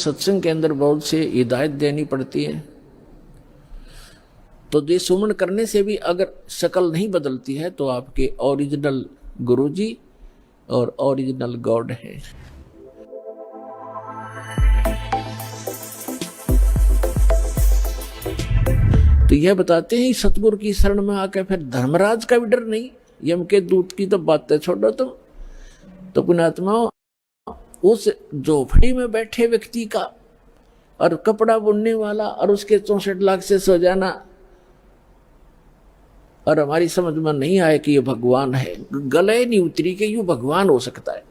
सत्संग के अंदर बहुत से हिदायत देनी पड़ती है। तो ये सुमन करने से भी अगर शक्ल नहीं बदलती है तो आपके ओरिजिनल गुरुजी और ओरिजिनल गॉड है। तो यह बताते हैं सतगुरु की शरण में आकर फिर धर्मराज का भी डर नहीं, यम के दूत की तो बातें छोड़ो तुम। तो पुण्यात्माओं, उस झोपड़ी में बैठे व्यक्ति का और कपड़ा बुनने वाला और उसके 64 लाख से सो जाना, और हमारी समझ में नहीं आए कि ये भगवान है, गले नहीं उतरी कि यूं भगवान हो सकता है।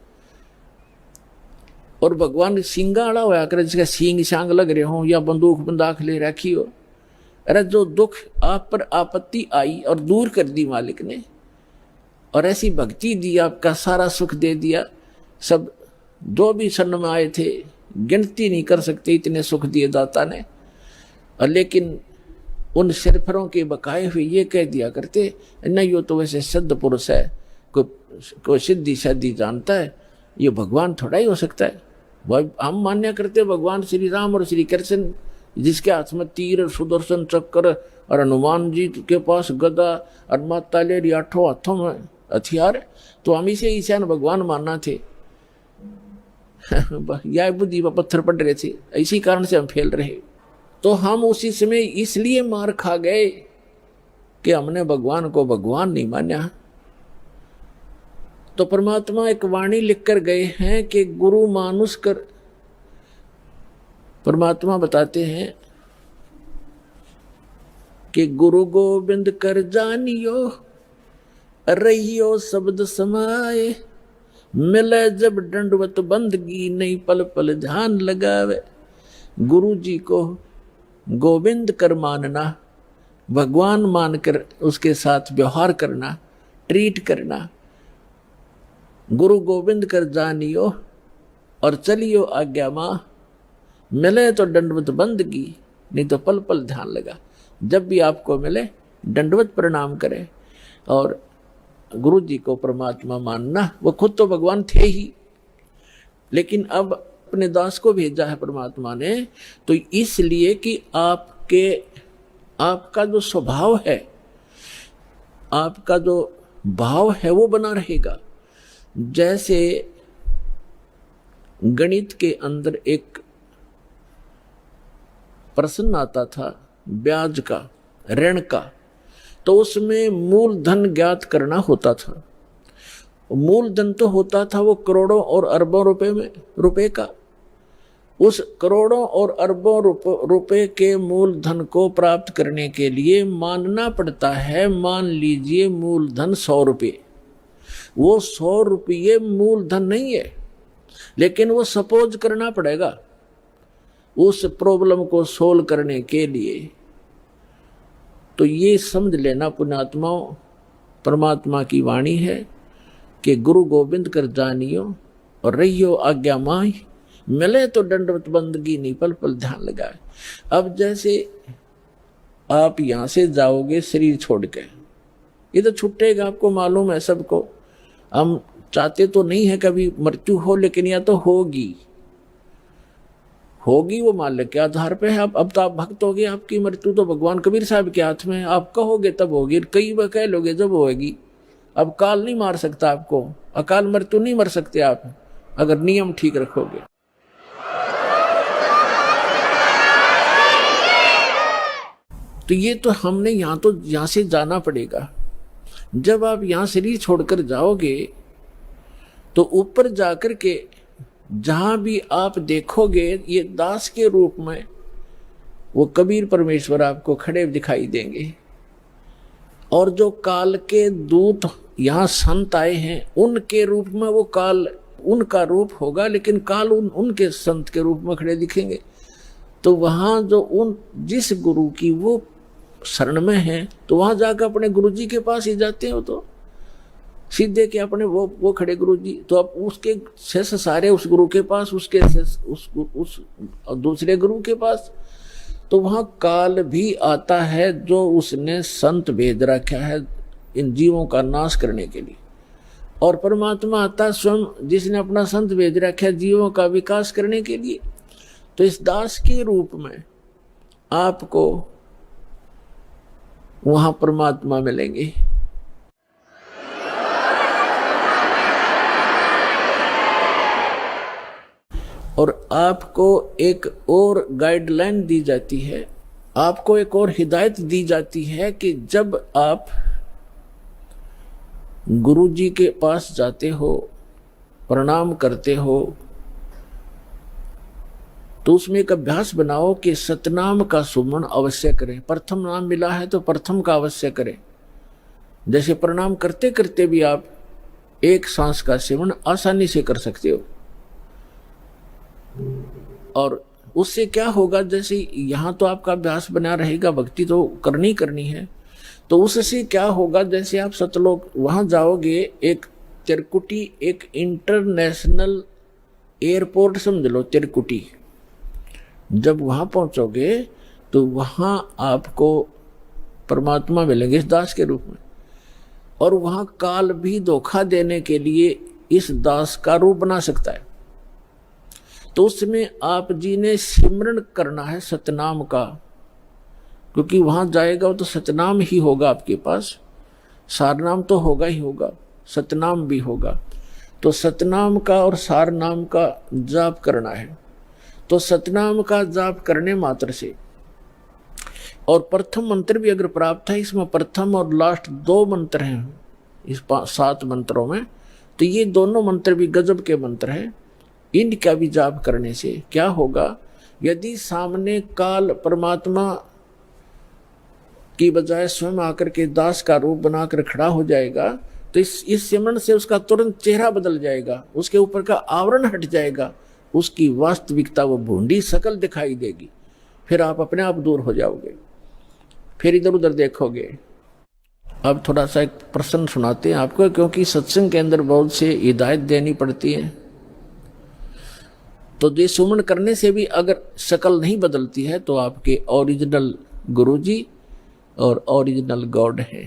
और भगवान सिंगाड़ा होया करे, जिसका सींग शांग लग रहे हो या बंदूक बंदाख ले रखी हो। अरे जो दुख आप पर आपत्ति आई और दूर कर दी मालिक ने, और ऐसी भक्ति दी, आपका सारा सुख दे दिया। सब जो भी शरण में आए थे गिनती नहीं कर सकते इतने सुख दिए दाता ने। और लेकिन उन सिरफरों के बकाए हुए ये कह दिया करते, नहीं यो तो वैसे सिद्ध पुरुष है, कोई सिद्धि शादी जानता है, ये भगवान थोड़ा ही हो सकता है। वह हम मान्य करते भगवान श्री राम और श्री कृष्ण, जिसके हाथ में तीर, सुदर्शन चक्र, और हनुमान जी के पास गदा, और माता लेरी 8 हाथों में हथियार, तो हम इसे ईशान भगवान मानना थे। यह बुद्धि पर पत्थर पड़ रहे थे, इसी कारण से हम फेल रहे। तो हम उसी समय इसलिए मार खा गए कि हमने भगवान को भगवान नहीं माना। तो परमात्मा एक वाणी लिखकर गए हैं कि गुरु मानुष कर। परमात्मा बताते हैं कि गुरु गोविंद कर जानियो, रहियो शब्द समाए, मिले जब दंडवत बंदगी, नहीं पल पल ध्यान लगावे। गुरु जी को गोविंद कर मानना, भगवान मानकर उसके साथ व्यवहार करना, ट्रीट करना। गुरु गोविंद कर जानियो और चलियो आज्ञा माँ, मिले तो दंडवत बंदगी, नहीं तो पल पल ध्यान लगा। जब भी आपको मिले दंडवत प्रणाम करें और गुरु जी को परमात्मा मानना। वो खुद तो भगवान थे ही, लेकिन अब अपने दास को भेजा है परमात्मा ने, तो इसलिए कि आपका जो स्वभाव है, आपका जो भाव है वो बना रहेगा। जैसे गणित के अंदर एक प्रश्न आता था ब्याज का, ऋण का, तो उसमें मूलधन ज्ञात करना होता था। मूलधन तो होता था वो करोड़ों और अरबों रुपए का। उस करोड़ों और अरबों रुपए के मूलधन को प्राप्त करने के लिए मानना पड़ता है, मान लीजिए मूलधन 100 रुपये। वो 100 रुपये मूलधन नहीं है, लेकिन वो सपोज करना पड़ेगा उस प्रॉब्लम को सोल्व करने के लिए। तो ये समझ लेना पुण्यात्माओं, परमात्मा की वाणी है कि गुरु गोविंद कर जानियो और रहियो आज्ञा माही, मिले तो दंडवत बंदगी, नहीं पल पल ध्यान लगाए। अब जैसे आप यहाँ से जाओगे शरीर छोड़ के, ये तो छूटेगा, आपको मालूम है सबको। हम चाहते तो नहीं है कभी मृत्यु हो, लेकिन या तो होगी वो मालिक के आधार पे है। अब तो आप भक्त हो गए, आपकी मृत्यु तो भगवान कबीर साहब के हाथ में है। आप कहोगे तब होगी, कई बार कह लोगे जब होगी। अब काल नहीं मार सकता आपको, अकाल मृत्यु नहीं मर सकते आप, अगर नियम ठीक रखोगे। तो ये तो हमने यहाँ से जाना पड़ेगा। जब आप यहाँ शरीर छोड़कर जाओगे तो ऊपर जाकर के जहां भी आप देखोगे ये दास के रूप में वो कबीर परमेश्वर आपको खड़े दिखाई देंगे। और जो काल के दूत यहाँ संत आए हैं उनके रूप में वो काल उनका रूप होगा, लेकिन काल उनके संत के रूप में खड़े दिखेंगे। तो वहां जो जिस गुरु की वो शरण में है, तो वहां जाकर अपने गुरु जी के पास ही जाते हो, तो सीधे के अपने वो खड़े गुरु जी, तो अब उसके शेष सारे उस गुरु के पास, उसके उस दूसरे गुरु के पास। तो वहां काल भी आता है जो उसने संत भेज रखा है इन जीवों का नाश करने के लिए, और परमात्मा आता स्वयं जिसने अपना संत भेज रखा है जीवों का विकास करने के लिए। तो इस दास के रूप में आपको वहां परमात्मा मिलेंगे। और आपको एक और गाइडलाइन दी जाती है, आपको एक और हिदायत दी जाती है कि जब आप गुरु जी के पास जाते हो, प्रणाम करते हो, तो उसमें एक अभ्यास बनाओ कि सतनाम का सुमन अवश्य करें। प्रथम नाम मिला है तो प्रथम का अवश्य करें। जैसे प्रणाम करते करते भी आप एक सांस का सेवन आसानी से कर सकते हो। और उससे क्या होगा, जैसे यहाँ तो आपका अभ्यास बना रहेगा, भक्ति तो करनी है, तो उससे क्या होगा, जैसे आप सतलोक वहां जाओगे, एक तिरकुटी, एक इंटरनेशनल एयरपोर्ट समझ लो तिरकुटी, जब वहां पहुंचोगे तो वहां आपको परमात्मा मिलेंगे इस दास के रूप में। और वहां काल भी धोखा देने के लिए इस दास का रूप बना सकता है। तो उसमें आप जी ने सिमरन करना है सतनाम का, क्योंकि वहां जाएगा तो सतनाम ही होगा आपके पास, सारनाम तो होगा ही होगा, सतनाम भी होगा। तो सतनाम का और सारनाम का जाप करना है। तो सतनाम का जाप करने मात्र से, और प्रथम मंत्र भी अगर प्राप्त है, इसमें प्रथम और लास्ट 2 मंत्र हैं इस 7 मंत्रों में, तो ये दोनों मंत्र भी गजब के मंत्र हैं। इनका भी जाप करने से क्या होगा, यदि सामने काल परमात्मा की बजाय स्वयं आकर के दास का रूप बनाकर खड़ा हो जाएगा, तो इस सिमरन से उसका तुरंत चेहरा बदल जाएगा, उसके ऊपर का आवरण हट जाएगा, उसकी वास्तविकता वो भूंडी शकल दिखाई देगी। फिर आप अपने आप दूर हो जाओगे, फिर इधर उधर देखोगे। अब थोड़ा सा एक प्रश्न सुनाते हैं आपको, क्योंकि सत्संग के अंदर बहुत से हिदायत देनी पड़ती है। तो ये सुमन करने से भी अगर शकल नहीं बदलती है तो आपके ओरिजिनल गुरुजी और ओरिजिनल गॉड है।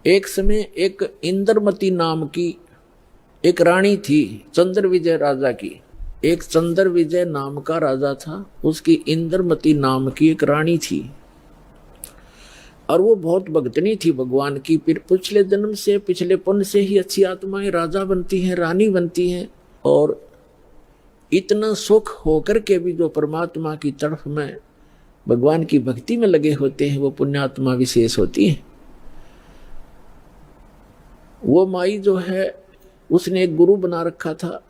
एक समय एक इंद्रमती नाम की एक रानी थी, चंद्र विजय राजा की। एक चंद्र विजय नाम का राजा था, उसकी इंद्रमती नाम की एक रानी थी, और वो बहुत भक्तनी थी भगवान की। फिर पिछले जन्म से, पिछले पुण्य से ही अच्छी आत्माएं राजा बनती हैं, रानी बनती हैं। और इतना सुख होकर के भी जो परमात्मा की तरफ में, भगवान की भक्ति में लगे होते हैं, वो पुण्यात्मा विशेष होती है। वो माई जो है, उसने एक गुरु बना रखा था।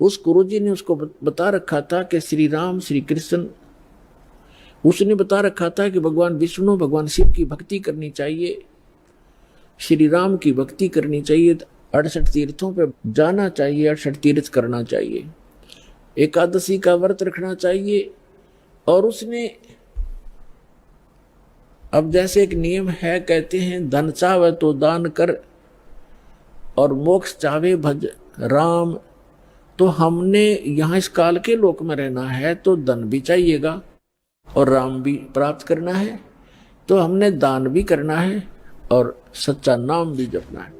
उस गुरुजी ने उसको बता रखा था कि श्री राम, श्री कृष्ण, उसने बता रखा था कि भगवान विष्णु, भगवान शिव की भक्ति करनी चाहिए, श्री राम की भक्ति करनी चाहिए, 68 तीर्थों पे जाना चाहिए, 68 तीर्थ करना चाहिए, एकादशी का व्रत रखना चाहिए। और उसने, अब जैसे एक नियम है, कहते हैं धन चाहे तो दान कर और मोक्ष चाहे भज राम। तो हमने यहाँ इस काल के लोक में रहना है तो धन भी चाहिएगा और राम भी प्राप्त करना है, तो हमने दान भी करना है और सच्चा नाम भी जपना है।